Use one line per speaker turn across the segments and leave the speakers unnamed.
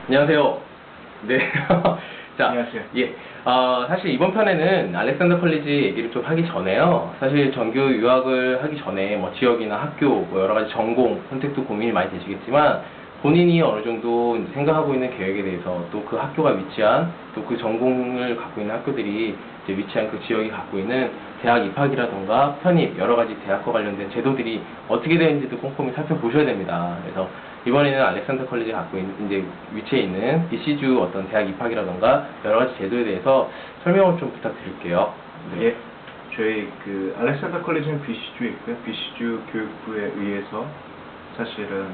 안녕하세요. 네. 자,
안녕하세요.
예. 사실 이번 편에는 알렉산더 컬리지 얘기를 좀 하기 전에요. 사실 정규 유학을 하기 전에 뭐 지역이나 학교, 뭐 여러 가지 전공 선택도 고민이 많이 되시겠지만 본인이 어느 정도 이제 생각하고 있는 계획에 대해서 또 그 학교가 위치한 또 그 전공을 갖고 있는 학교들이 이제 위치한 그 지역이 갖고 있는 대학 입학이라던가 편입, 여러 가지 대학과 관련된 제도들이 어떻게 되는지도 꼼꼼히 살펴보셔야 됩니다. 그래서 이번에는 알렉산더 컬리지가 갖고 있는 이제 위치해 있는 BC주 어떤 대학 입학이라던가 여러 가지 제도에 대해서 설명을 좀 부탁드릴게요.
네. 예. 저희 그 알렉산더 컬리지는 BC주에 있고요. BC주 교육부에 의해서 사실은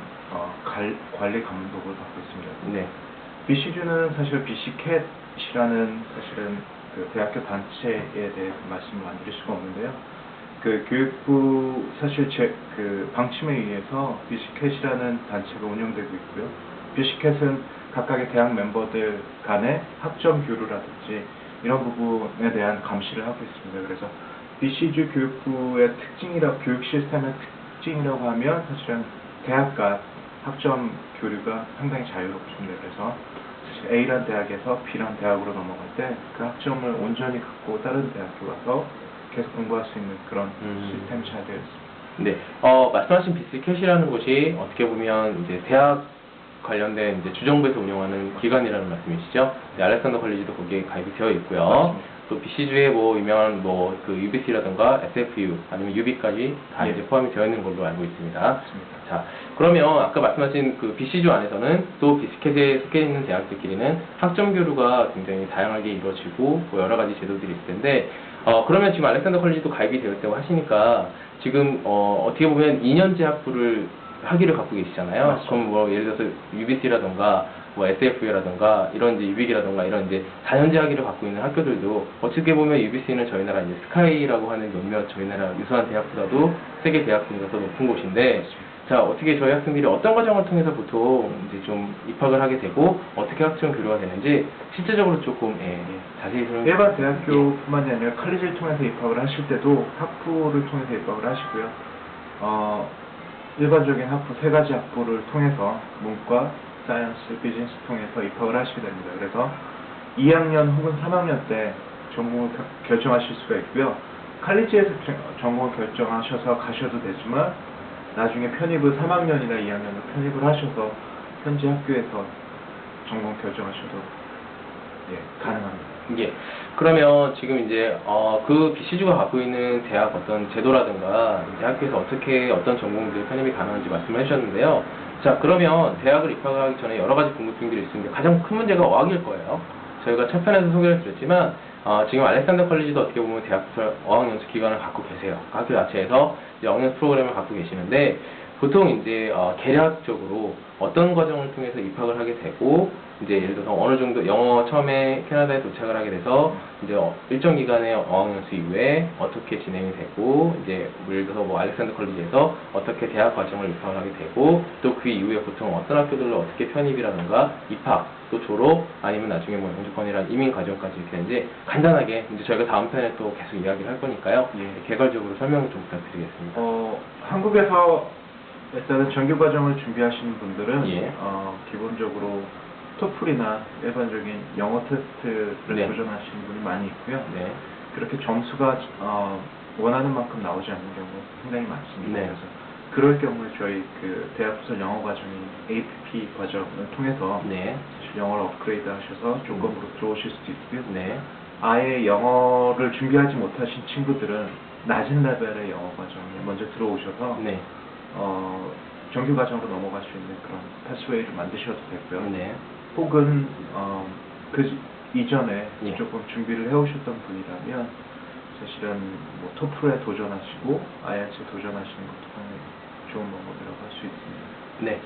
관리 감독을 받고 있습니다.
네.
BC주는 사실 BC캣이라는 사실은 그 대학교 단체에 대해 말씀을 안 드릴 수가 없는데요. 그 교육부 사실 그 방침에 의해서 BC캣이라는 단체가 운영되고 있고요. BC캣은 각각의 대학 멤버들 간의 학점 교류라든지 이런 부분에 대한 감시를 하고 있습니다. 그래서 BC주 교육부의 교육 시스템의 특징이라고 하면 사실은 대학 간 학점 교류가 상당히 자유롭습니다. 그래서 사실 A란 대학에서 B란 대학으로 넘어갈 때 그 학점을 온전히 갖고 다른 대학교 가서 계속 공부할 수 있는 그런 시스템이 잘 되어 있습니다.
네. 말씀하신 BC캣이라는 곳이 어떻게 보면 이제 대학 관련된 이제 주정부에서 운영하는 기관이라는 말씀이시죠? 네, 알렉산더 컬리지도 거기에 가입이 되어 있고요.
맞습니다.
또 BC주에 뭐 유명한 뭐 그 UBC라든가 SFU 아니면 UB까지 다
예.
이제 포함이 되어 있는 걸로 알고 있습니다.
맞습니다.
자, 그러면 아까 말씀하신 그 BC주 안에서는 또 BC캣에 속해 있는 대학들끼리는 학점 교류가 굉장히 다양하게 이루어지고 뭐 여러 가지 제도들이 있을 텐데 그러면 지금 알렉산더 컬리지도 가입이 되어 있다고 하시니까 지금 어떻게 보면 2년제 학부를 학위를 갖고 계시잖아요.
맞습니다.
그럼 뭐 예를 들어서 UBC라던가 뭐 SFU라던가 이런 이제 UB이라던가 이런 이제 4년제 학위를 갖고 있는 학교들도 어떻게 보면 UBC는 저희 나라 이제 스카이라고 하는 몇몇 저희 나라 유수한 대학보다도 세계 대학 중에서 높은 곳인데 자 어떻게 저희 학생들이 어떤 과정을 통해서 보통 이제 좀 입학을 하게 되고 어떻게 학점 교류가 되는지 실제적으로 조금 자세히 설명.
일반 대학교뿐만이 아니라 컬리지를 통해서 입학을 하실 때도 학부를 통해서 입학을 하시고요. 일반적인 학부, 세 가지 학부를 통해서 문과, 사이언스, 비즈니스 통해서 입학을 하시게 됩니다. 그래서 2학년 혹은 3학년 때 전공을 결정하실 수가 있고요. 컬리지에서 전공을 결정하셔서 가셔도 되지만 나중에 편입을 3학년이나 2학년으로 편입을 하셔서 현지 학교에서 전공 결정하셔도 가능합니다.
예. 그러면 지금 이제 그 BC주가 갖고 있는 대학 어떤 제도라든가 이제 학교에서 어떻게 어떤 전공들이 편입이 가능한지 말씀을 해주셨는데요. 자, 그러면 대학을 입학하기 전에 여러 가지 궁금증들이 있습니다. 가장 큰 문제가 어학일 거예요. 저희가 첫 편에서 소개를 드렸지만 지금 알렉산더 컬리지도 어떻게 보면 대학부터 어학연수 기관을 갖고 계세요. 학교 자체에서 어학연수 프로그램을 갖고 계시는데 보통 이제 계략적으로 어떤 과정을 통해서 입학을 하게 되고 이제 예를 들어서 어느 정도 영어 처음에 캐나다에 도착을 하게 돼서 이제 일정 기간의 어학연수 이후에 어떻게 진행이 되고 이제 예를 들어서 뭐 알렉산더 컬리지에서 어떻게 대학 과정을 입학을 하게 되고 또 그 이후에 보통 어떤 학교들로 어떻게 편입이라든가 입학 또 졸업 아니면 나중에 뭐 영주권이란 이민 과정까지 이렇게 되는지 간단하게 이제 저희가 다음 편에 또 계속 이야기를 할 거니까요. 개괄적으로 설명을 좀 부탁드리겠습니다.
한국에서 일단은 정규 과정을 준비하시는 분들은 기본적으로 토플이나 일반적인 영어 테스트를 도전하시는 분이 많이 있고요. 그렇게 점수가 원하는 만큼 나오지 않는 경우가 상당히 많습니다. 그래서 그럴 경우에 저희 그 대학부설 영어 과정인 APP 과정을 통해서 사실 영어를 업그레이드 하셔서 조건부로 들어오실 수도 있고요. 아예 영어를 준비하지 못하신 친구들은 낮은 레벨의 영어 과정에 먼저 들어오셔서 정규 과정으로 넘어갈 수 있는 그런 패스웨이를 만드셔도 되고요. 혹은 그 이전에 조금 준비를 해오셨던 분이라면 사실은 뭐 토플에 도전하시고 IELTS에 도전하시는 것도 상당히 좋은 방법이라고 할 수 있습니다.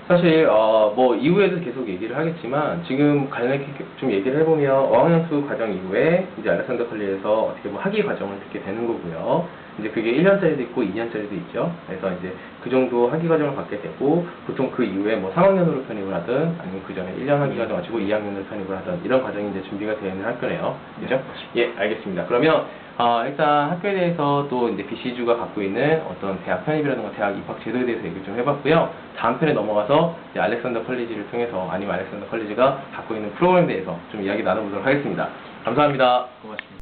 사실 뭐 이후에도 계속 얘기를 하겠지만 지금 간략히 좀 얘기를 해보면 어학연수 과정 이후에 이제 알렉산더 컬리지에서 어떻게 뭐 학위 과정을 듣게 되는 거고요. 이제 그게 1년짜리도 있고 2년짜리도 있죠. 그래서 이제 그 정도 학위 과정을 받게 되고 보통 그 이후에 뭐 3학년으로 편입을 하든 아니면 그 전에 1년 학위 과정 마치고 2학년으로 편입을 하든 이런 과정이 이제 준비가 되어 있는 학교네요. 그죠? 예, 알겠습니다. 그러면 일단 학교에 대해서 또 이제 BC주가 갖고 있는 어떤 대학 편입이라든가 대학 입학 제도에 대해서 얘기를 좀 해봤고요. 다음 편에 넘어가서 이제 알렉산더 컬리지를 통해서 아니면 알렉산더 컬리지가 갖고 있는 프로그램에 대해서 좀 이야기 나눠보도록 하겠습니다. 감사합니다.
고맙습니다.